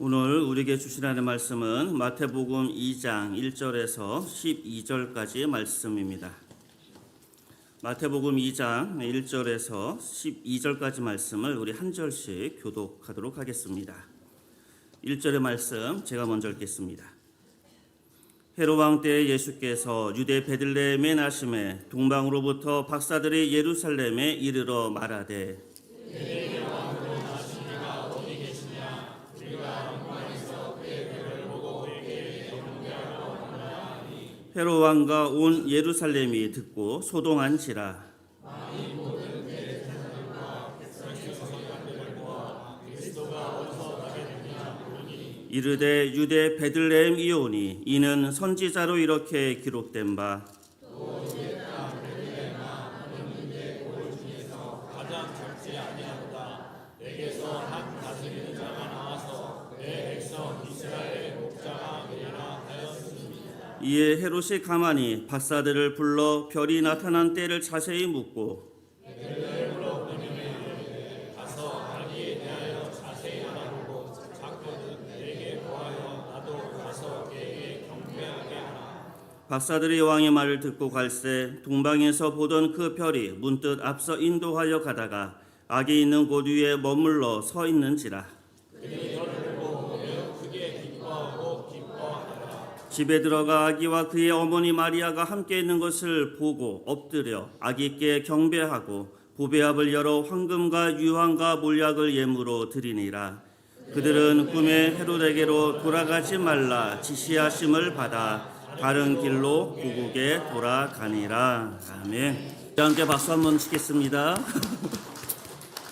오늘 우리에게 주시라는 말씀은 마태복음 2장 1절에서 12절까지의 말씀입니다. 마태복음 2장 1절에서 12절까지 말씀을 우리 한 절씩 교독하도록 하겠습니다. 1절의 말씀 제가 먼저 읽겠습니다. 헤롯 왕 때에 예수께서 유대 베들레헴에 나심에 동방으로부터 박사들이 예루살렘에 이르러 말하되 헤롯 왕과 온 예루살렘이 듣고 소동한지라. 이르되 유대 베들레헴 이오니 이는 선지자로 이렇게 기록된 바 가장 작지 아니하도다. 내게서 한 다스리는 자가 나와서 내 백성 이스라엘의 목자가 되리라 하였습니다. 이에 헤롯이 가만히 박사들을 불러 별이 나타난 때를 자세히 묻고 베들레헴으로 보내매 가서 아기에 대하여 자세히 알아보고 작거든 내게 보하여 나도 가서 그에게 경배하게 하라. 박사들이 왕의 말을 듣고 갈새 동방에서 보던 그 별이 문득 앞서 인도하여 가다가 아기 있는 곳 위에 머물러 서 있는지라. 그들이 저를 보고 매우 크게 기뻐하고 기뻐하더라. 집에 들어가 아기와 그의 어머니 마리아가 함께 있는 것을 보고 엎드려 아기께 경배하고 보배압을 열어 황금과 유황과 몰약을 예물로 드리니라. 그들은 꿈에 헤롯에게로 돌아가지 말라 지시하심을 받아 다른 길로 고국에 돌아가니라. 아멘. 함께 박수 한번 치겠습니다.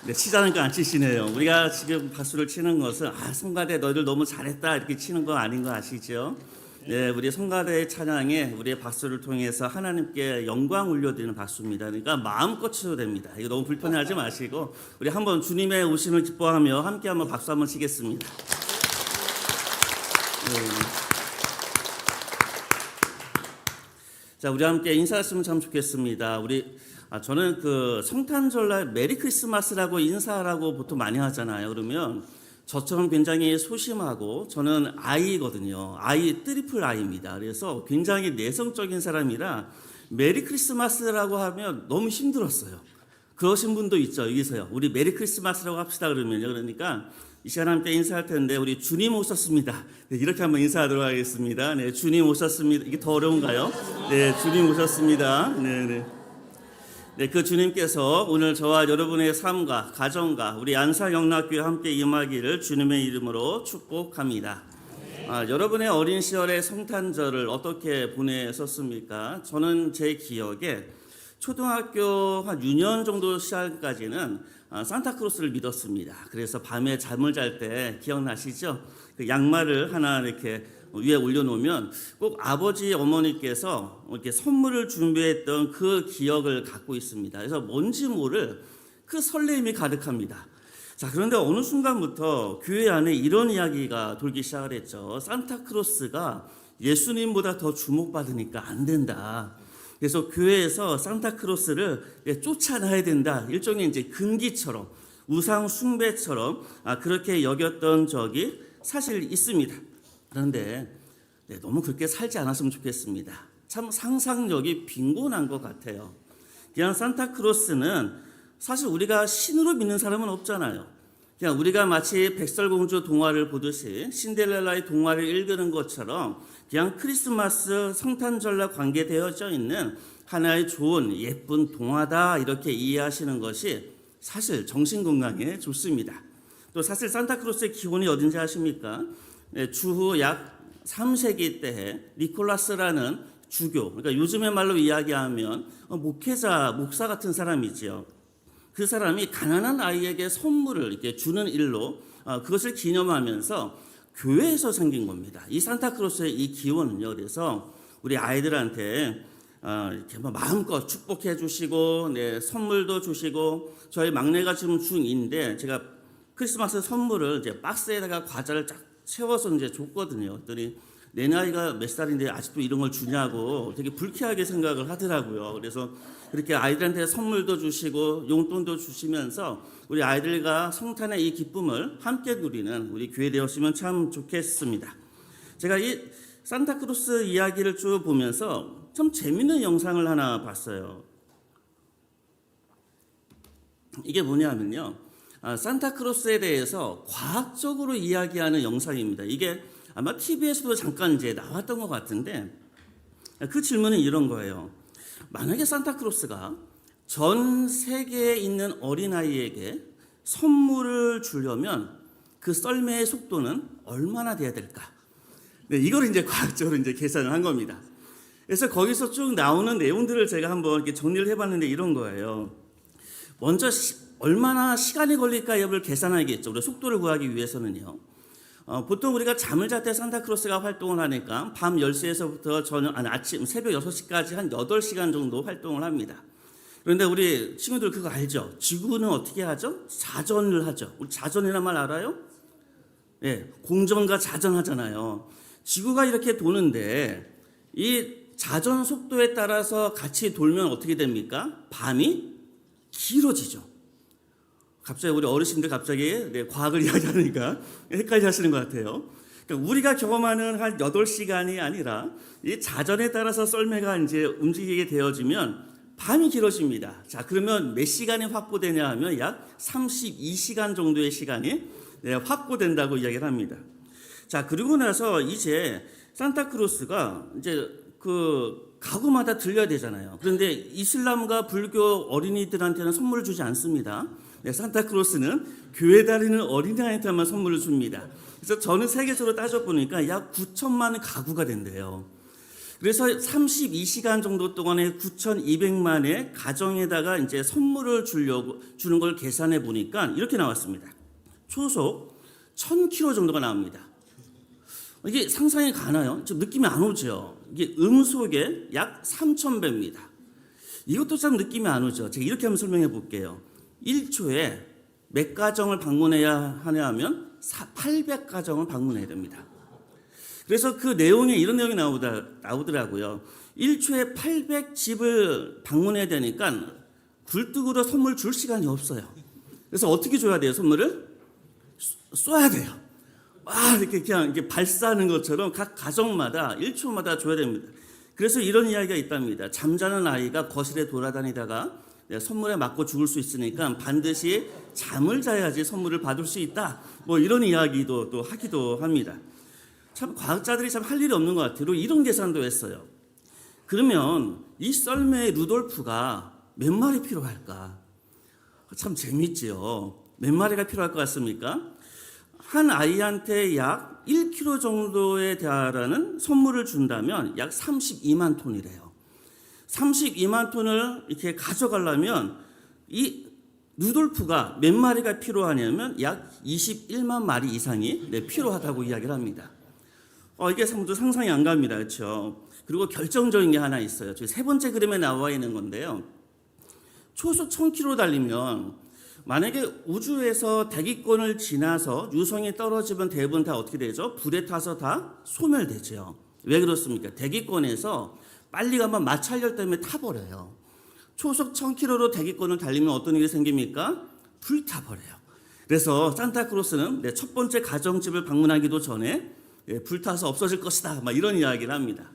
네, 치자는 거 안 치시네요. 우리가 지금 박수를 치는 것은 성가대 너희들 너무 잘했다 이렇게 치는 거 아닌 거 아시죠? 네, 우리 성가대의 찬양에 우리의 박수를 통해서 하나님께 영광 올려드리는 박수입니다. 그러니까 마음껏 쳐도 됩니다. 이거 너무 불편해하지 마시고 우리 한번 주님의 오심을 기뻐하며 함께 한번 박수 한번 치겠습니다. 네. 자, 우리 함께 인사했으면 참 좋겠습니다. 저는 그 성탄절날 메리 크리스마스라고 인사라고 보통 많이 하잖아요. 그러면 저처럼 굉장히 소심하고 저는 아이거든요. 트리플 아이입니다. 그래서 굉장히 내성적인 사람이라 메리 크리스마스라고 하면 너무 힘들었어요. 그러신 분도 있죠. 여기서요. 우리 메리 크리스마스라고 합시다 그러면요. 그러니까 이 시간 함께 인사할 텐데 우리 주님 오셨습니다. 네, 이렇게 한번 인사하도록 하겠습니다. 네, 주님 오셨습니다. 이게 더 어려운가요? 네, 주님 오셨습니다. 네. 네, 그 주님께서 오늘 저와 여러분의 삶과 가정과 우리 안사영락교회 함께 임하기를 주님의 이름으로 축복합니다. 여러분의 어린 시절의 성탄절을 어떻게 보내셨습니까? 저는 제 기억에 초등학교 한 6년 정도 시간까지는 산타크로스를 믿었습니다. 그래서 밤에 잠을 잘 때 기억나시죠? 그 양말을 하나 이렇게 위에 올려놓으면 꼭 아버지 어머니께서 이렇게 선물을 준비했던 그 기억을 갖고 있습니다. 그래서 뭔지 모를 그 설렘이 가득합니다. 자, 그런데 어느 순간부터 교회 안에 이런 이야기가 돌기 시작을 했죠. 산타크로스가 예수님보다 더 주목받으니까 안 된다. 그래서 교회에서 산타크로스를 쫓아내야 된다. 일종의 이제 금기처럼 우상 숭배처럼 그렇게 여겼던 적이 사실 있습니다. 그런데 너무 그렇게 살지 않았으면 좋겠습니다. 참 상상력이 빈곤한 것 같아요. 그냥 산타크로스는 사실 우리가 신으로 믿는 사람은 없잖아요. 그냥 우리가 마치 백설공주 동화를 보듯이 신데렐라의 동화를 읽는 것처럼 그냥 크리스마스 성탄절과 관계되어져 있는 하나의 좋은 예쁜 동화다 이렇게 이해하시는 것이 사실 정신건강에 좋습니다. 또 사실 산타크로스의 기원이 어딘지 아십니까? 주후 약 3세기 때에 니콜라스라는 주교, 그러니까 요즘의 말로 이야기하면 목사 같은 사람이지요. 그 사람이 가난한 아이에게 선물을 이렇게 주는 일로 그것을 기념하면서 교회에서 생긴 겁니다. 이 산타크로스의 이 기원은요. 그래서 우리 아이들한테 이렇게 마음껏 축복해 주시고, 선물도 주시고, 저희 막내가 지금 중2인데 제가 크리스마스 선물을 이제 박스에다가 과자를 쫙 채워서 이제 줬거든요. 그랬더니 내 나이가 몇 살인데 아직도 이런 걸 주냐고 되게 불쾌하게 생각을 하더라고요. 그래서 그렇게 아이들한테 선물도 주시고 용돈도 주시면서 우리 아이들과 성탄의 이 기쁨을 함께 누리는 우리 교회 되었으면 참 좋겠습니다. 제가 이 산타크로스 이야기를 쭉 보면서 참 재밌는 영상을 하나 봤어요. 이게 뭐냐면요, 산타크로스에 대해서 과학적으로 이야기하는 영상입니다. 이게 아마 TV에서도 잠깐 이제 나왔던 것 같은데, 그 질문은 이런 거예요. 만약에 산타크로스가 전 세계에 있는 어린아이에게 선물을 주려면 그 썰매의 속도는 얼마나 돼야 될까? 네, 이걸 이제 과학적으로 이제 계산을 한 겁니다. 그래서 거기서 쭉 나오는 내용들을 제가 한번 이렇게 정리를 해봤는데 이런 거예요. 먼저 얼마나 시간이 걸릴까 여부를 계산하겠죠. 우리 속도를 구하기 위해서는요. 보통 우리가 잠을 잘 때 산타크로스가 활동을 하니까 밤 10시에서부터 아침 새벽 6시까지 한 8시간 정도 활동을 합니다. 그런데 우리 친구들 그거 알죠? 지구는 어떻게 하죠? 자전을 하죠. 우리 자전이란 말 알아요? 네, 공전과 자전 하잖아요. 지구가 이렇게 도는데 이 자전 속도에 따라서 같이 돌면 어떻게 됩니까? 밤이 길어지죠. 갑자기 우리 어르신들 갑자기 과학을 이야기하니까 헷갈려 하시는 것 같아요. 그러니까 우리가 경험하는 한 8시간이 아니라 이 자전에 따라서 썰매가 이제 움직이게 되어지면 밤이 길어집니다. 자, 그러면 몇 시간이 확보되냐 하면 약 32시간 정도의 시간이 확보된다고 이야기를 합니다. 자, 그리고 나서 이제 산타크로스가 이제 그 가구마다 들려야 되잖아요. 그런데 이슬람과 불교 어린이들한테는 선물을 주지 않습니다. 네, 산타크로스는 교회 다니는 어린아이한테만 선물을 줍니다. 그래서 저는 세계적으로 따져보니까 약 9천만 가구가 된대요. 그래서 32시간 정도 동안에 9,200만의 가정에다가 이제 선물을 주는 걸 계산해 보니까 이렇게 나왔습니다. 초속 1,000km 정도가 나옵니다. 이게 상상이 가나요? 좀 느낌이 안 오죠? 이게 음속에 약 3,000배입니다. 이것도 참 느낌이 안 오죠? 제가 이렇게 한번 설명해 볼게요. 1초에 몇 가정을 방문해야 하냐 하면 800가정을 방문해야 됩니다. 그래서 그 내용에 이런 내용이 나오더라고요. 1초에 800집을 방문해야 되니까 굴뚝으로 선물 줄 시간이 없어요. 그래서 어떻게 줘야 돼요, 선물을? 쏴야 돼요. 이렇게 그냥 이렇게 발사하는 것처럼 각 가정마다 1초마다 줘야 됩니다. 그래서 이런 이야기가 있답니다. 잠자는 아이가 거실에 돌아다니다가 선물에 맞고 죽을 수 있으니까 반드시 잠을 자야지 선물을 받을 수 있다. 뭐 이런 이야기도 또 하기도 합니다. 참 과학자들이 참 할 일이 없는 것 같아요. 이런 계산도 했어요. 그러면 이 썰매의 루돌프가 몇 마리 필요할까? 참 재밌지요. 몇 마리가 필요할 것 같습니까? 한 아이한테 약 1kg 정도에 달하는 선물을 준다면 약 32만 톤이래요. 32만 톤을 이렇게 가져가려면 이 루돌프가 몇 마리가 필요하냐면 약 21만 마리 이상이 필요하다고 이야기를 합니다. 이게 상상이 안 갑니다. 그렇죠? 그리고 결정적인 게 하나 있어요. 세 번째 그림에 나와 있는 건데요. 초속 1000km 달리면 만약에 우주에서 대기권을 지나서 유성이 떨어지면 대부분 다 어떻게 되죠? 불에 타서 다 소멸되죠. 왜 그렇습니까? 대기권에서 빨리 가면 마찰력 때문에 타버려요. 초속 1000km로 대기권을 달리면 어떤 일이 생깁니까? 불타버려요. 그래서 산타크로스는 첫 번째 가정집을 방문하기도 전에 불타서 없어질 것이다. 막 이런 이야기를 합니다.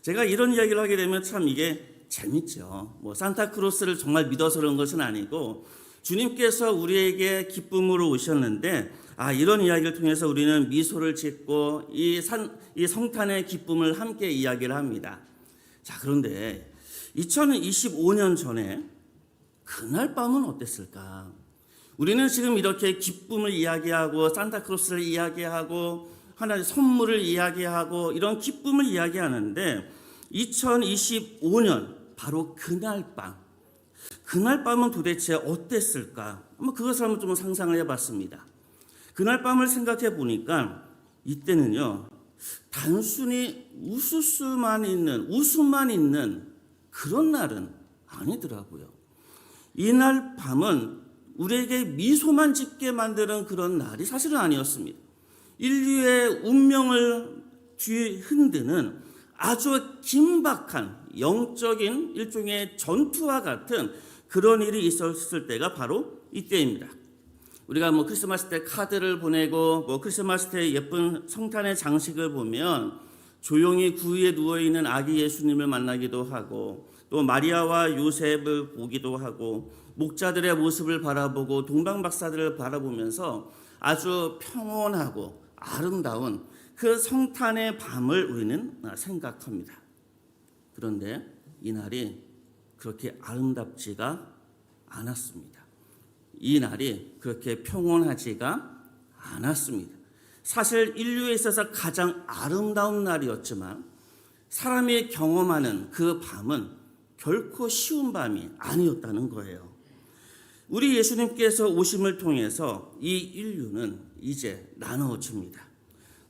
제가 이런 이야기를 하게 되면 참 이게 재밌죠. 뭐 산타크로스를 정말 믿어서 그런 것은 아니고 주님께서 우리에게 기쁨으로 오셨는데 이런 이야기를 통해서 우리는 미소를 짓고 이 성탄의 기쁨을 함께 이야기를 합니다. 자, 그런데 2025년 전에 그날 밤은 어땠을까? 우리는 지금 이렇게 기쁨을 이야기하고 산타크로스를 이야기하고 하나의 선물을 이야기하고 이런 기쁨을 이야기하는데 2025년 바로 그날 밤은 도대체 어땠을까? 그것을 한번 좀 상상을 해봤습니다. 그날 밤을 생각해 보니까 이때는요, 단순히 웃음만 있는 그런 날은 아니더라고요. 이날 밤은 우리에게 미소만 짓게 만드는 그런 날이 사실은 아니었습니다. 인류의 운명을 뒤흔드는 아주 긴박한 영적인 일종의 전투와 같은 그런 일이 있었을 때가 바로 이때입니다. 우리가 크리스마스 때 카드를 보내고 크리스마스 때 예쁜 성탄의 장식을 보면 조용히 구유에 누워있는 아기 예수님을 만나기도 하고 또 마리아와 요셉을 보기도 하고 목자들의 모습을 바라보고 동방박사들을 바라보면서 아주 평온하고 아름다운 그 성탄의 밤을 우리는 생각합니다. 그런데 이날이 그렇게 아름답지가 않았습니다. 이 날이 그렇게 평온하지가 않았습니다. 사실 인류에 있어서 가장 아름다운 날이었지만 사람이 경험하는 그 밤은 결코 쉬운 밤이 아니었다는 거예요. 우리 예수님께서 오심을 통해서 이 인류는 이제 나누어집니다.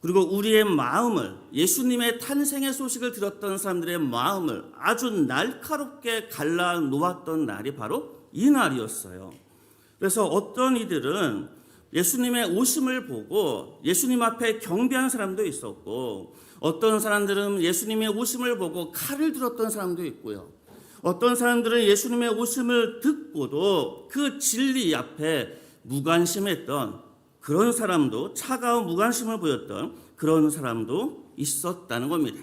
그리고 우리의 마음을, 예수님의 탄생의 소식을 들었던 사람들의 마음을 아주 날카롭게 갈라 놓았던 날이 바로 이 날이었어요. 그래서 어떤 이들은 예수님의 오심을 보고 예수님 앞에 경배한 사람도 있었고, 어떤 사람들은 예수님의 오심을 보고 칼을 들었던 사람도 있고요. 어떤 사람들은 예수님의 오심을 듣고도 그 진리 앞에 무관심했던 그런 사람도, 차가운 무관심을 보였던 그런 사람도 있었다는 겁니다.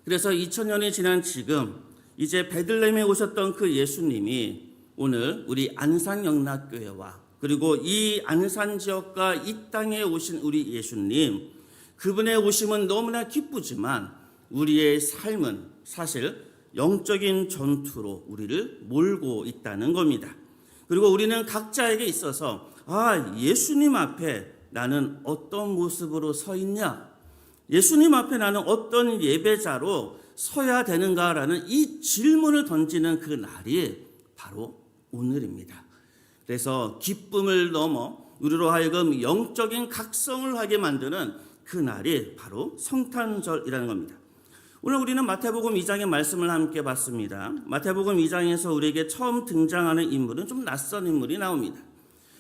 그래서 2000년이 지난 지금 이제 베들레헴에 오셨던 그 예수님이 오늘 우리 안산영락교회와 그리고 이 안산 지역과 이 땅에 오신 우리 예수님, 그분의 오심은 너무나 기쁘지만 우리의 삶은 사실 영적인 전투로 우리를 몰고 있다는 겁니다. 그리고 우리는 각자에게 있어서 예수님 앞에 나는 어떤 모습으로 서 있냐? 예수님 앞에 나는 어떤 예배자로 서야 되는가라는 이 질문을 던지는 그 날이 바로 오늘입니다. 그래서 기쁨을 넘어 우리로 하여금 영적인 각성을 하게 만드는 그 날이 바로 성탄절이라는 겁니다. 오늘 우리는 마태복음 2장의 말씀을 함께 봤습니다. 마태복음 2장에서 우리에게 처음 등장하는 인물은 좀 낯선 인물이 나옵니다.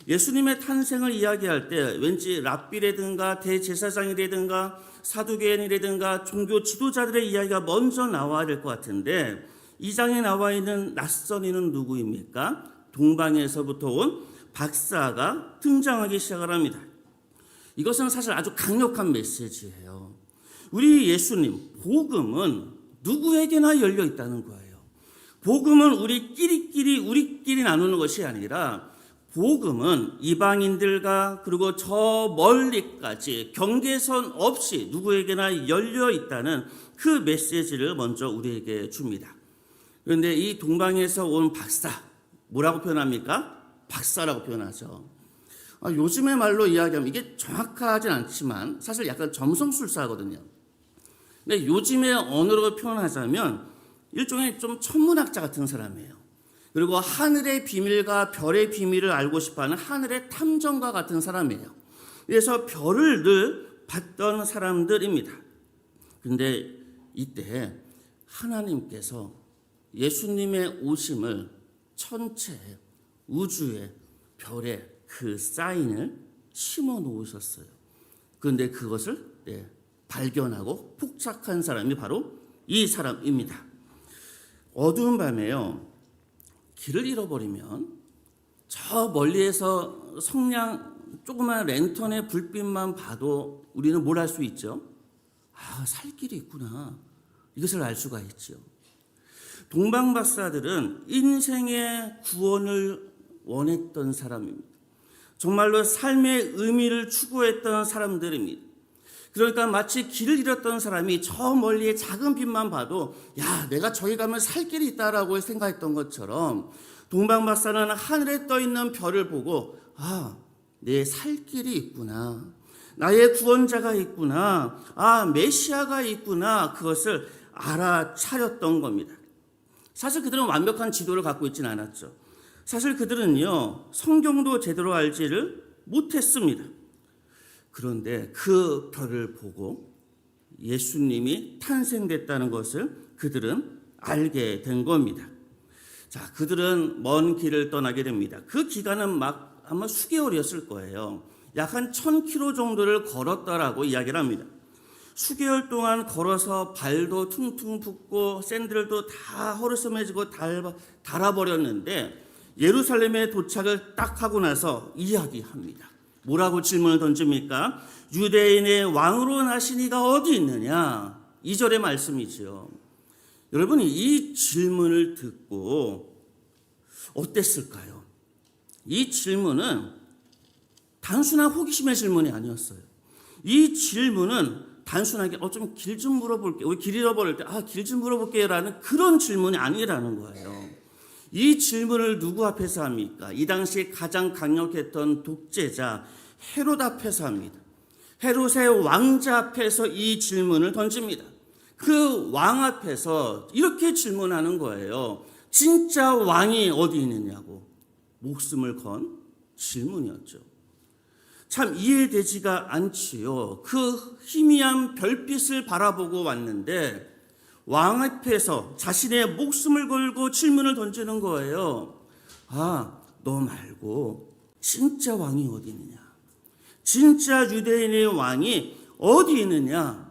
예수님의 탄생을 이야기할 때 왠지 랍비라든가 대제사장이라든가 사두개인이라든가 종교 지도자들의 이야기가 먼저 나와야 될 것 같은데, 이 장에 나와 있는 낯선 이는 누구입니까? 동방에서부터 온 박사가 등장하기 시작을 합니다. 이것은 사실 아주 강력한 메시지예요. 우리 예수님, 복음은 누구에게나 열려 있다는 거예요. 복음은 우리끼리 나누는 것이 아니라 복음은 이방인들과 그리고 저 멀리까지 경계선 없이 누구에게나 열려 있다는 그 메시지를 먼저 우리에게 줍니다. 그런데 이 동방에서 온 박사, 뭐라고 표현합니까? 박사라고 표현하죠. 요즘의 말로 이야기하면 이게 정확하진 않지만 사실 약간 점성술사거든요. 근데 요즘의 언어로 표현하자면 일종의 좀 천문학자 같은 사람이에요. 그리고 하늘의 비밀과 별의 비밀을 알고 싶어하는 하늘의 탐정가 같은 사람이에요. 그래서 별을 늘 봤던 사람들입니다. 그런데 이때 하나님께서 예수님의 오심을 천체에, 우주에, 별에 그 사인을 심어 놓으셨어요. 그런데 그것을 발견하고 폭착한 사람이 바로 이 사람입니다. 어두운 밤에요, 길을 잃어버리면 저 멀리에서 성냥 조그만 랜턴의 불빛만 봐도 우리는 뭘 알 수 있죠? 살 길이 있구나. 이것을 알 수가 있죠. 동방박사들은 인생의 구원을 원했던 사람입니다. 정말로 삶의 의미를 추구했던 사람들입니다. 그러니까 마치 길을 잃었던 사람이 저 멀리의 작은 빛만 봐도 내가 저기 가면 살 길이 있다라고 생각했던 것처럼 동방박사는 하늘에 떠있는 별을 보고 내 살 길이 있구나, 나의 구원자가 있구나, 메시아가 있구나, 그것을 알아차렸던 겁니다. 사실 그들은 완벽한 지도를 갖고 있지는 않았죠. 사실 그들은요, 성경도 제대로 알지를 못했습니다. 그런데 그 별을 보고 예수님이 탄생됐다는 것을 그들은 알게 된 겁니다. 자, 그들은 먼 길을 떠나게 됩니다. 그 기간은 아마 수개월이었을 거예요. 약 한 1000km 정도를 걸었다라고 이야기를 합니다. 수개월 동안 걸어서 발도 퉁퉁 붓고 샌들도 다 허르섬해지고 닳아버렸는데 예루살렘에 도착을 딱 하고 나서 이야기합니다. 뭐라고 질문을 던집니까? 유대인의 왕으로 나신 이가 어디 있느냐? 2절의 말씀이죠. 여러분이 이 질문을 듣고 어땠을까요? 이 질문은 단순한 호기심의 질문이 아니었어요. 이 질문은 단순하게 좀 길 좀 물어볼게요. 우리 길 잃어버릴 때 길 좀 물어볼게요 라는 그런 질문이 아니라는 거예요. 이 질문을 누구 앞에서 합니까? 이 당시 가장 강력했던 독재자 헤롯 앞에서 합니다. 헤롯의 왕자 앞에서 이 질문을 던집니다. 그 왕 앞에서 이렇게 질문하는 거예요. 진짜 왕이 어디 있느냐고. 목숨을 건 질문이었죠. 참 이해되지가 않지요. 그 희미한 별빛을 바라보고 왔는데 왕 앞에서 자신의 목숨을 걸고 질문을 던지는 거예요. 너 말고 진짜 왕이 어디 있느냐? 진짜 유대인의 왕이 어디 있느냐?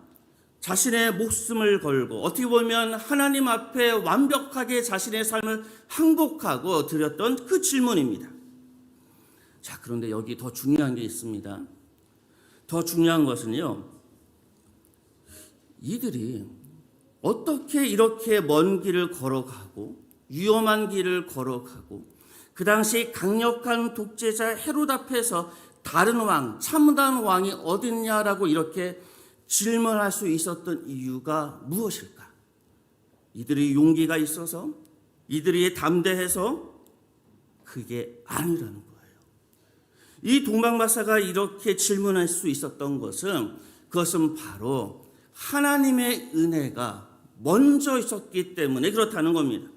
자신의 목숨을 걸고 어떻게 보면 하나님 앞에 완벽하게 자신의 삶을 항복하고 드렸던 그 질문입니다. 자, 그런데 여기 더 중요한 게 있습니다. 더 중요한 것은요, 이들이 어떻게 이렇게 먼 길을 걸어가고 위험한 길을 걸어가고 그 당시 강력한 독재자 헤롯 앞에서 다른 왕, 참다운 왕이 어딨냐라고 이렇게 질문할 수 있었던 이유가 무엇일까? 이들이 용기가 있어서, 이들이 담대해서? 그게 아니라는 거예요. 이 동방박사가 이렇게 질문할 수 있었던 그것은 바로 하나님의 은혜가 먼저 있었기 때문에 그렇다는 겁니다.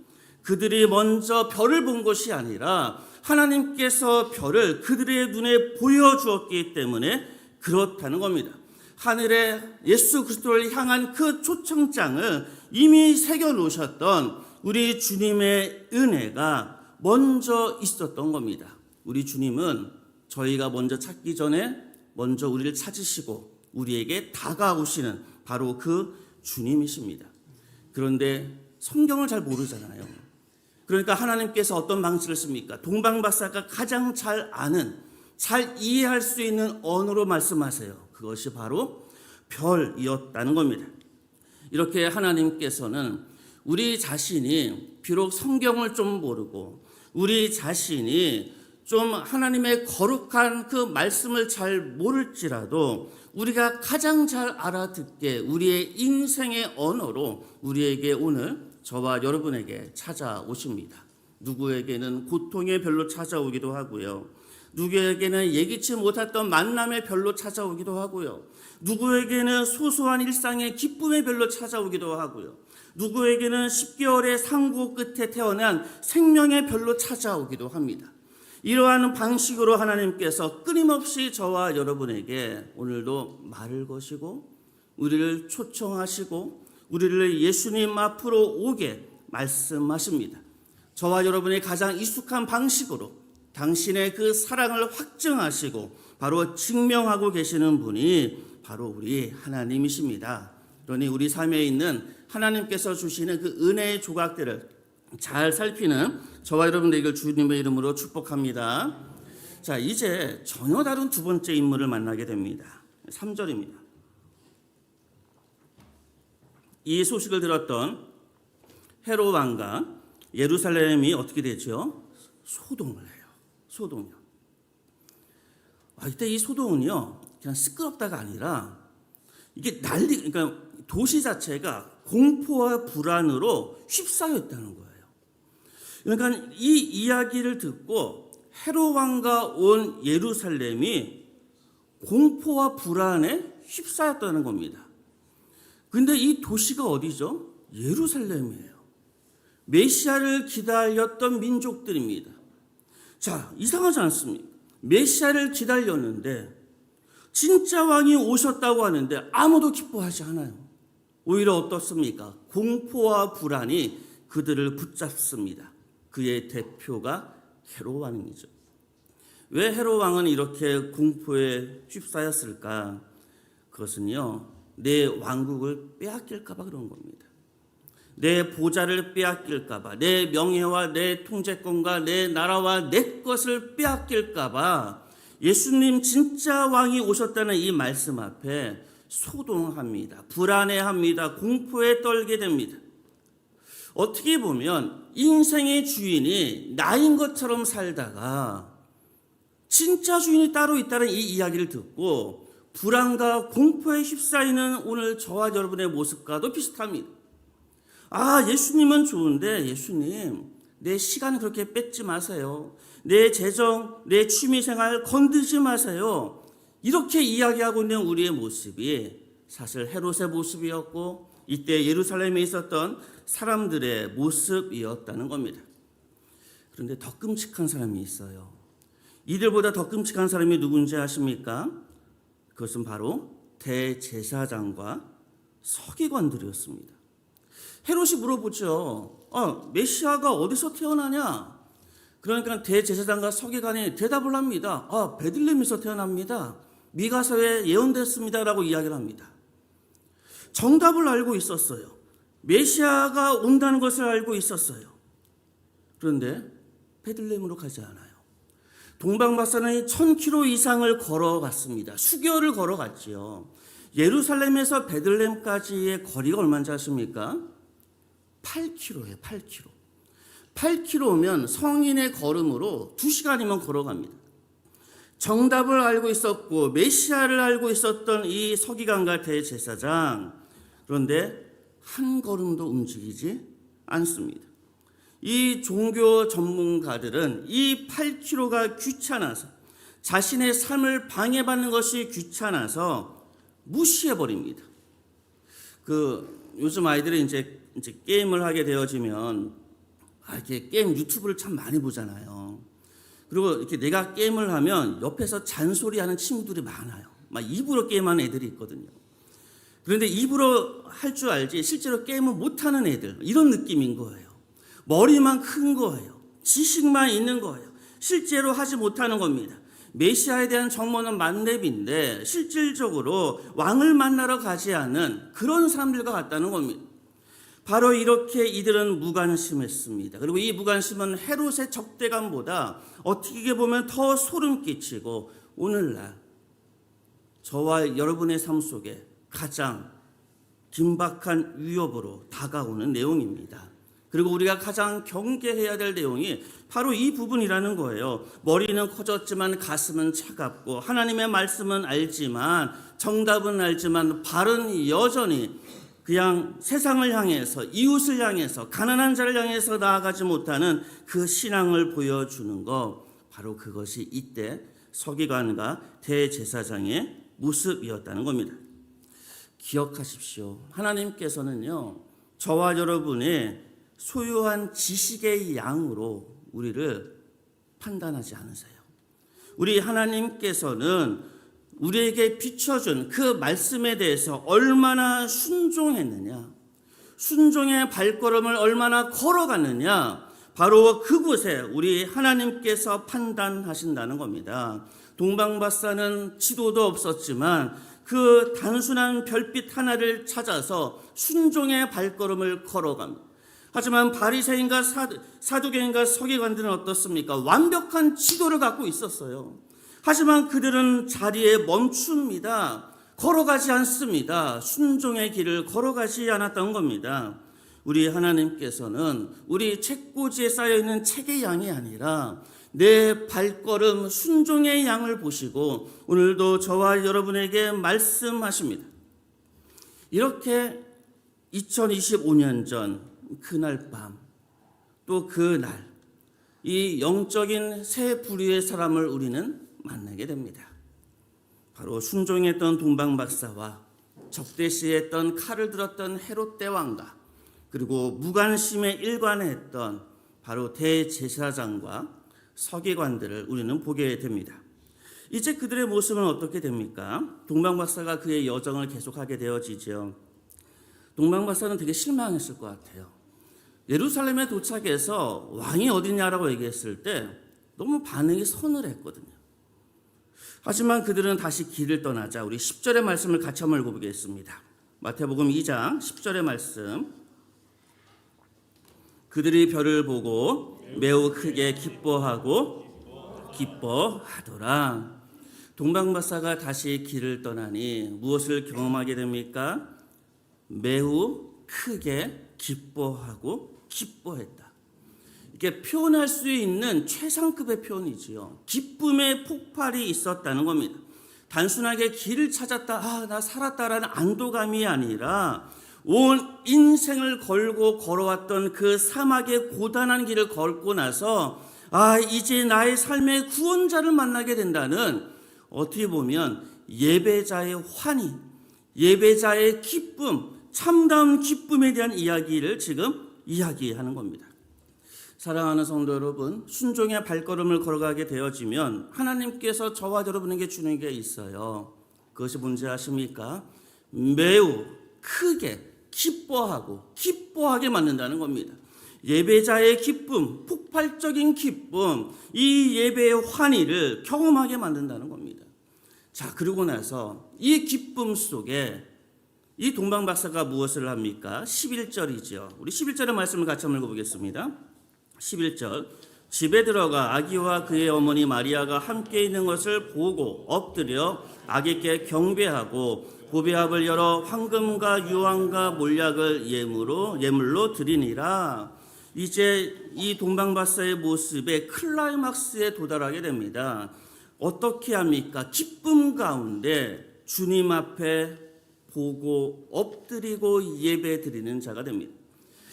그들이 먼저 별을 본 것이 아니라 하나님께서 별을 그들의 눈에 보여주었기 때문에 그렇다는 겁니다. 하늘에 예수 그리스도를 향한 그 초청장을 이미 새겨놓으셨던 우리 주님의 은혜가 먼저 있었던 겁니다. 우리 주님은 저희가 먼저 찾기 전에 먼저 우리를 찾으시고 우리에게 다가오시는 바로 그 주님이십니다. 그런데 성경을 잘 모르잖아요. 그러니까 하나님께서 어떤 방식을 씁니까? 동방박사가 가장 잘 아는, 잘 이해할 수 있는 언어로 말씀하세요. 그것이 바로 별이었다는 겁니다. 이렇게 하나님께서는 우리 자신이 비록 성경을 좀 모르고 우리 자신이 좀 하나님의 거룩한 그 말씀을 잘 모를지라도 우리가 가장 잘 알아듣게 우리의 인생의 언어로 우리에게 오늘 저와 여러분에게 찾아오십니다. 누구에게는 고통의 별로 찾아오기도 하고요. 누구에게는 예기치 못했던 만남의 별로 찾아오기도 하고요. 누구에게는 소소한 일상의 기쁨의 별로 찾아오기도 하고요. 누구에게는 10개월의 상고 끝에 태어난 생명의 별로 찾아오기도 합니다. 이러한 방식으로 하나님께서 끊임없이 저와 여러분에게 오늘도 말을 거시고 우리를 초청하시고 우리를 예수님 앞으로 오게 말씀하십니다. 저와 여러분의 가장 익숙한 방식으로 당신의 그 사랑을 확증하시고 바로 증명하고 계시는 분이 바로 우리 하나님이십니다. 그러니 우리 삶에 있는 하나님께서 주시는 그 은혜의 조각들을 잘 살피는 저와 여러분들에게 주님의 이름으로 축복합니다. 자, 이제 전혀 다른 두 번째 인물을 만나게 됩니다. 3절입니다. 이 소식을 들었던 헤롯 왕과 예루살렘이 어떻게 되죠? 소동을 해요. 소동이요. 이때 이 소동은요, 그냥 시끄럽다가 아니라 이게 그러니까 도시 자체가 공포와 불안으로 휩싸였다는 거예요. 그러니까 이 이야기를 듣고 헤롯 왕과 온 예루살렘이 공포와 불안에 휩싸였다는 겁니다. 근데 이 도시가 어디죠? 예루살렘이에요. 메시아를 기다렸던 민족들입니다. 자, 이상하지 않습니까? 메시아를 기다렸는데 진짜 왕이 오셨다고 하는데 아무도 기뻐하지 않아요. 오히려 어떻습니까? 공포와 불안이 그들을 붙잡습니다. 그의 대표가 헤롯 왕이죠. 왜 헤롯 왕은 이렇게 공포에 휩싸였을까? 그것은요, 내 왕국을 빼앗길까 봐 그런 겁니다. 내 보좌를 빼앗길까 봐, 내 명예와 내 통제권과 내 나라와 내 것을 빼앗길까 봐 예수님 진짜 왕이 오셨다는 이 말씀 앞에 소동합니다. 불안해합니다. 공포에 떨게 됩니다. 어떻게 보면 인생의 주인이 나인 것처럼 살다가 진짜 주인이 따로 있다는 이 이야기를 듣고 불안과 공포에 휩싸이는 오늘 저와 여러분의 모습과도 비슷합니다. 아, 예수님은 좋은데 예수님, 내 시간 그렇게 뺏지 마세요. 내 재정, 내 취미생활 건드지 마세요. 이렇게 이야기하고 있는 우리의 모습이 사실 헤롯의 모습이었고 이때 예루살렘에 있었던 사람들의 모습이었다는 겁니다. 그런데 더 끔찍한 사람이 있어요. 이들보다 더 끔찍한 사람이 누군지 아십니까? 그것은 바로 대제사장과 서기관들이었습니다. 헤롯이 물어보죠. 메시아가 어디서 태어나냐? 그러니까 대제사장과 서기관이 대답을 합니다. 베들레헴에서 태어납니다. 미가서에 예언됐습니다라고 이야기를 합니다. 정답을 알고 있었어요. 메시아가 온다는 것을 알고 있었어요. 그런데 베들레헴으로 가지 않아요. 동방박사는 1000km 이상을 걸어갔습니다. 수개월을 걸어갔지요. 예루살렘에서 베들레헴까지의 거리가 얼마인지 아십니까? 8km예요. 8km. 8km면 성인의 걸음으로 2시간이면 걸어갑니다. 정답을 알고 있었고 메시아를 알고 있었던 이 서기관과 대제사장, 그런데 한 걸음도 움직이지 않습니다. 이 종교 전문가들은 이 8km가 귀찮아서, 자신의 삶을 방해받는 것이 귀찮아서 무시해버립니다. 요즘 아이들이 이제 게임을 하게 되어지면 이렇게 게임 유튜브를 참 많이 보잖아요. 그리고 이렇게 내가 게임을 하면 옆에서 잔소리하는 친구들이 많아요. 막 입으로 게임하는 애들이 있거든요. 그런데 입으로 할 줄 알지 실제로 게임을 못하는 애들, 이런 느낌인 거예요. 머리만 큰 거예요. 지식만 있는 거예요. 실제로 하지 못하는 겁니다. 메시아에 대한 정보는 만렙인데 실질적으로 왕을 만나러 가지 않은 그런 사람들과 같다는 겁니다. 바로 이렇게 이들은 무관심했습니다. 그리고 이 무관심은 헤롯의 적대감보다 어떻게 보면 더 소름 끼치고 오늘날 저와 여러분의 삶 속에 가장 긴박한 위협으로 다가오는 내용입니다. 그리고 우리가 가장 경계해야 될 내용이 바로 이 부분이라는 거예요. 머리는 커졌지만 가슴은 차갑고 하나님의 말씀은 알지만, 정답은 알지만 발은 여전히 그냥 세상을 향해서, 이웃을 향해서, 가난한 자를 향해서 나아가지 못하는 그 신앙을 보여주는 것, 바로 그것이 이때 서기관과 대제사장의 모습이었다는 겁니다. 기억하십시오. 하나님께서는요, 저와 여러분의 소유한 지식의 양으로 우리를 판단하지 않으세요. 우리 하나님께서는 우리에게 비춰준 그 말씀에 대해서 얼마나 순종했느냐, 순종의 발걸음을 얼마나 걸어갔느냐, 바로 그곳에 우리 하나님께서 판단하신다는 겁니다. 동방박사는 지도도 없었지만 그 단순한 별빛 하나를 찾아서 순종의 발걸음을 걸어갑니다. 하지만 바리새인과 사두개인과 서기관들은 어떻습니까? 완벽한 지도를 갖고 있었어요. 하지만 그들은 자리에 멈춥니다. 걸어가지 않습니다. 순종의 길을 걸어가지 않았던 겁니다. 우리 하나님께서는 우리 책꽂이에 쌓여있는 책의 양이 아니라 내 발걸음 순종의 양을 보시고 오늘도 저와 여러분에게 말씀하십니다. 이렇게 2025년 전 그날 밤, 또 그날 이 영적인 새 부류의 사람을 우리는 만나게 됩니다. 바로 순종했던 동방박사와 적대시했던 칼을 들었던 헤롯 대왕과 그리고 무관심에 일관했던 바로 대제사장과 서기관들을 우리는 보게 됩니다. 이제 그들의 모습은 어떻게 됩니까? 동방박사가 그의 여정을 계속하게 되어지죠. 동방박사는 되게 실망했을 것 같아요. 예루살렘에 도착해서 왕이 어디냐라고 얘기했을 때 너무 반응이 서늘했거든요. 하지만 그들은 다시 길을 떠나자 우리 10절의 말씀을 같이 한번 읽어보겠습니다. 마태복음 2장 10절의 말씀. 그들이 별을 보고 매우 크게 기뻐하더라. 동방박사가 다시 길을 떠나니 무엇을 경험하게 됩니까? 매우 크게 기뻐했다. 이게 표현할 수 있는 최상급의 표현이지요. 기쁨의 폭발이 있었다는 겁니다. 단순하게 길을 찾았다, 나 살았다라는 안도감이 아니라 온 인생을 걸고 걸어왔던 그 사막의 고단한 길을 걷고 나서 이제 나의 삶의 구원자를 만나게 된다는, 어떻게 보면 예배자의 환희, 예배자의 기쁨, 참다운 기쁨에 대한 이야기를 지금 이야기하는 겁니다. 사랑하는 성도 여러분, 순종의 발걸음을 걸어가게 되어지면 하나님께서 저와 여러분에게 주는 게 있어요. 그것이 뭔지 아십니까? 매우 크게 기뻐하게 만든다는 겁니다. 예배자의 기쁨, 폭발적인 기쁨, 이 예배의 환희를 경험하게 만든다는 겁니다. 자, 그러고 나서 이 기쁨 속에 이 동방박사가 무엇을 합니까? 11절이죠. 우리 11절의 말씀을 같이 한번 읽어보겠습니다. 11절. 집에 들어가 아기와 그의 어머니 마리아가 함께 있는 것을 보고 엎드려 아기께 경배하고 고배합을 열어 황금과 유황과 몰약을 예물로 드리니라. 이제 이 동방박사의 모습의 클라이막스에 도달하게 됩니다. 어떻게 합니까? 기쁨 가운데 주님 앞에 보고 엎드리고 예배 드리는 자가 됩니다.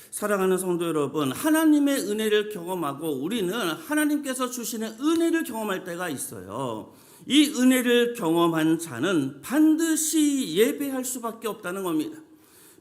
사랑하는 성도 여러분, 하나님의 은혜를 경험하고 우리는 하나님께서 주시는 은혜를 경험할 때가 있어요. 이 은혜를 경험한 자는 반드시 예배할 수밖에 없다는 겁니다.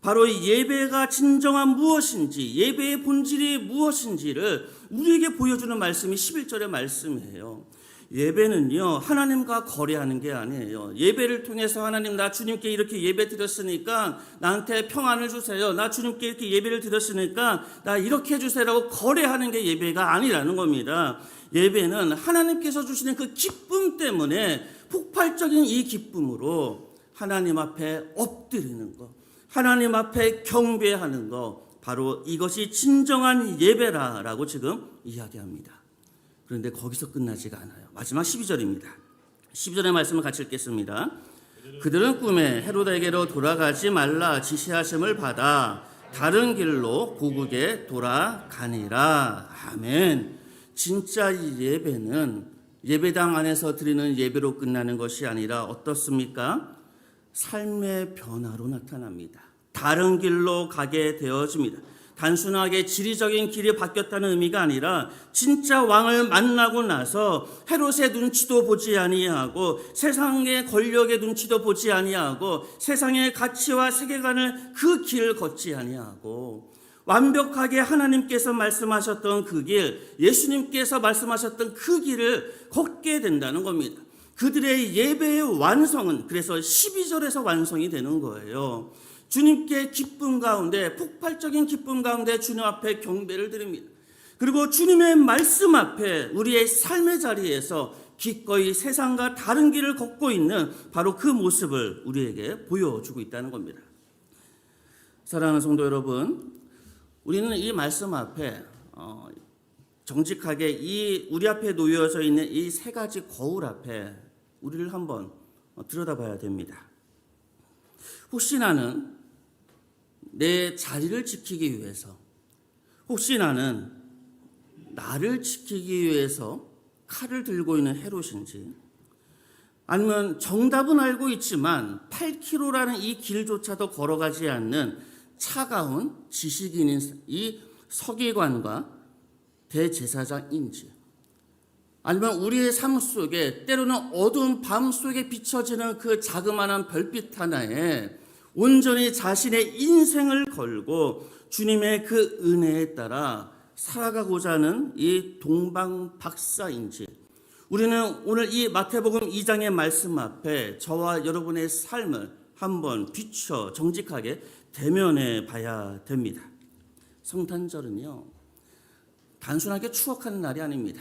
바로 이 예배가 진정한 무엇인지, 예배의 본질이 무엇인지를 우리에게 보여주는 말씀이 11절의 말씀이에요. 예배는요, 하나님과 거래하는 게 아니에요. 예배를 통해서 하나님, 나 주님께 이렇게 예배 드렸으니까 나한테 평안을 주세요. 나 주님께 이렇게 예배를 드렸으니까 나 이렇게 해주세요라고 거래하는 게 예배가 아니라는 겁니다. 예배는 하나님께서 주시는 그 기쁨 때문에 폭발적인 이 기쁨으로 하나님 앞에 엎드리는 것, 하나님 앞에 경배하는 것, 바로 이것이 진정한 예배라라고 지금 이야기합니다. 그런데 거기서 끝나지가 않아요. 마지막 12절입니다. 12절의 말씀을 같이 읽겠습니다. 그들은 꿈에 헤로데에게로 돌아가지 말라 지시하심을 받아 다른 길로 고국에 돌아가니라. 아멘. 진짜 이 예배는 예배당 안에서 드리는 예배로 끝나는 것이 아니라 어떻습니까? 삶의 변화로 나타납니다. 다른 길로 가게 되어집니다. 단순하게 지리적인 길이 바뀌었다는 의미가 아니라 진짜 왕을 만나고 나서 헤롯의 눈치도 보지 아니하고 세상의 권력의 눈치도 보지 아니하고 세상의 가치와 세계관을 그 길을 걷지 아니하고 완벽하게 하나님께서 말씀하셨던 그 길, 예수님께서 말씀하셨던 그 길을 걷게 된다는 겁니다. 그들의 예배의 완성은 그래서 12절에서 완성이 되는 거예요. 주님께 기쁨 가운데, 폭발적인 기쁨 가운데 주님 앞에 경배를 드립니다. 그리고 주님의 말씀 앞에 우리의 삶의 자리에서 기꺼이 세상과 다른 길을 걷고 있는 바로 그 모습을 우리에게 보여주고 있다는 겁니다. 사랑하는 성도 여러분, 우리는 이 말씀 앞에 정직하게 이 우리 앞에 놓여져 있는 이 세 가지 거울 앞에 우리를 한번 들여다봐야 됩니다. 혹시 나는 내 자리를 지키기 위해서, 혹시 나는 나를 지키기 위해서 칼을 들고 있는 헤롯인지, 아니면 정답은 알고 있지만 8km라는 이 길조차도 걸어가지 않는 차가운 지식인인 이 서기관과 대제사장인지, 아니면 우리의 삶 속에 때로는 어두운 밤 속에 비춰지는 그 자그마한 별빛 하나에 온전히 자신의 인생을 걸고 주님의 그 은혜에 따라 살아가고자 하는 이 동방박사인지, 우리는 오늘 이 마태복음 2장의 말씀 앞에 저와 여러분의 삶을 한번 비춰 정직하게 대면해 봐야 됩니다. 성탄절은요, 단순하게 추억하는 날이 아닙니다.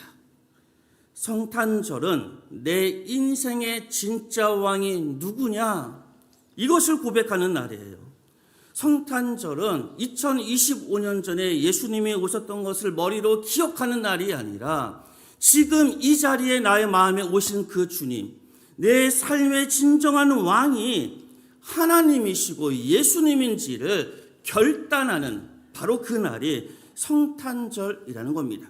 성탄절은 내 인생의 진짜 왕이 누구냐, 이것을 고백하는 날이에요. 성탄절은 2025년 전에 예수님이 오셨던 것을 머리로 기억하는 날이 아니라 지금 이 자리에 나의 마음에 오신 그 주님, 내 삶의 진정한 왕이 하나님이시고 예수님인지를 결단하는 바로 그 날이 성탄절이라는 겁니다.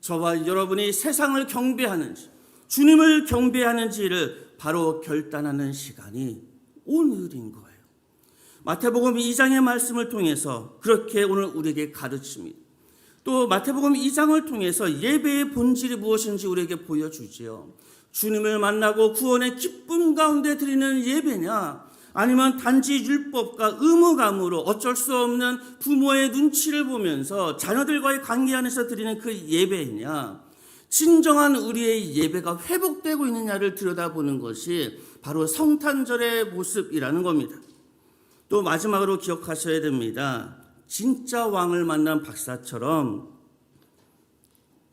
저와 여러분이 세상을 경배하는지 주님을 경배하는지를 바로 결단하는 시간이 오늘인 거예요. 마태복음 2장의 말씀을 통해서 그렇게 오늘 우리에게 가르칩니다. 또 마태복음 2장을 통해서 예배의 본질이 무엇인지 우리에게 보여주지요. 주님을 만나고 구원의 기쁨 가운데 드리는 예배냐, 아니면 단지 율법과 의무감으로 어쩔 수 없는 부모의 눈치를 보면서 자녀들과의 관계 안에서 드리는 그 예배냐, 진정한 우리의 예배가 회복되고 있느냐를 들여다보는 것이 바로 성탄절의 모습이라는 겁니다. 또 마지막으로 기억하셔야 됩니다. 진짜 왕을 만난 박사처럼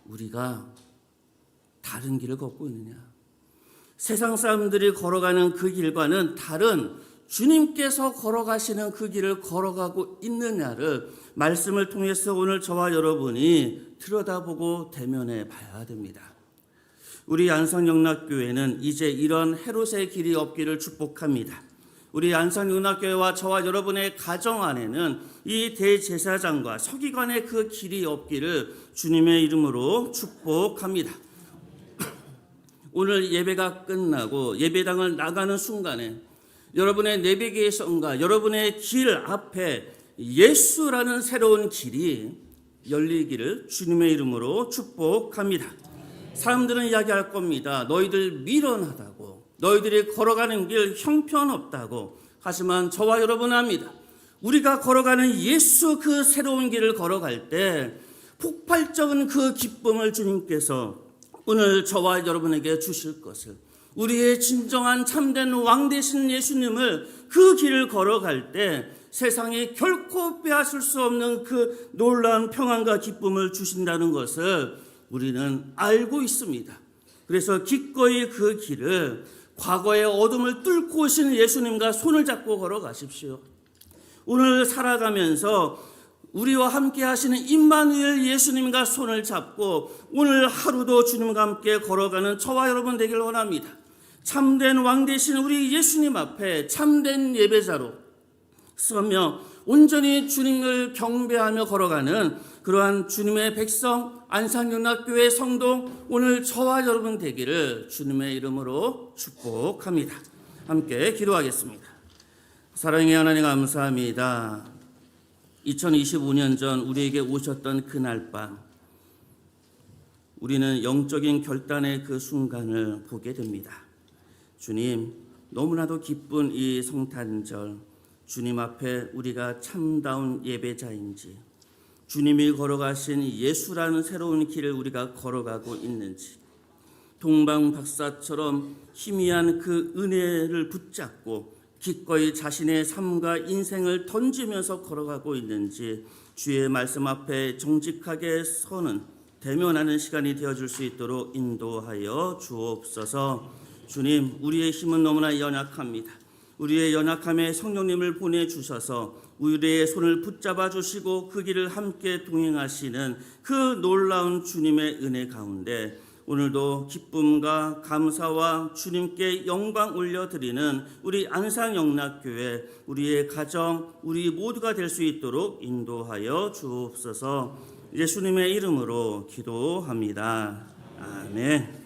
우리가 다른 길을 걷고 있느냐, 세상 사람들이 걸어가는 그 길과는 다른 주님께서 걸어가시는 그 길을 걸어가고 있느냐를 말씀을 통해서 오늘 저와 여러분이 들여다보고 대면해 봐야 됩니다. 우리 안성영락교회는 이제 이런 헤롯의 길이 없기를 축복합니다. 우리 안성영락교회와 저와 여러분의 가정 안에는 이 대제사장과 서기관의 그 길이 없기를 주님의 이름으로 축복합니다. 오늘 예배가 끝나고 예배당을 나가는 순간에 여러분의 내비게이션과 여러분의 길 앞에 예수라는 새로운 길이 열리기를 주님의 이름으로 축복합니다. 사람들은 이야기할 겁니다. 너희들 미련하다고, 너희들이 걸어가는 길 형편없다고. 하지만 저와 여러분은 압니다. 우리가 걸어가는 예수 그 새로운 길을 걸어갈 때 폭발적인 그 기쁨을 주님께서 오늘 저와 여러분에게 주실 것을, 우리의 진정한 참된 왕 되신 예수님을 그 길을 걸어갈 때 세상이 결코 빼앗을 수 없는 그 놀라운 평안과 기쁨을 주신다는 것을 우리는 알고 있습니다. 그래서 기꺼이 그 길을 과거의 어둠을 뚫고 오신 예수님과 손을 잡고 걸어가십시오. 오늘 살아가면서 우리와 함께 하시는 임마누엘 예수님과 손을 잡고 오늘 하루도 주님과 함께 걸어가는 저와 여러분 되길 원합니다. 참된 왕 되신 우리 예수님 앞에 참된 예배자로 서며 온전히 주님을 경배하며 걸어가는 그러한 주님의 백성 안산영락교회 성도 오늘 저와 여러분 되기를 주님의 이름으로 축복합니다. 함께 기도하겠습니다. 사랑의 하나님 감사합니다. 2025년 전 우리에게 오셨던 그날 밤 우리는 영적인 결단의 그 순간을 보게 됩니다. 주님, 너무나도 기쁜 이 성탄절, 주님 앞에 우리가 참다운 예배자인지, 주님이 걸어가신 예수라는 새로운 길을 우리가 걸어가고 있는지, 동방 박사처럼 희미한 그 은혜를 붙잡고 기꺼이 자신의 삶과 인생을 던지면서 걸어가고 있는지 주의 말씀 앞에 정직하게 서는 대면하는 시간이 되어줄 수 있도록 인도하여 주옵소서. 주님, 우리의 힘은 너무나 연약합니다. 우리의 연약함에 성령님을 보내주셔서 우리의 손을 붙잡아 주시고 그 길을 함께 동행하시는 그 놀라운 주님의 은혜 가운데 오늘도 기쁨과 감사와 주님께 영광 올려드리는 우리 안상영락교회, 우리의 가정, 우리 모두가 될 수 있도록 인도하여 주옵소서. 예수님의 이름으로 기도합니다. 아멘.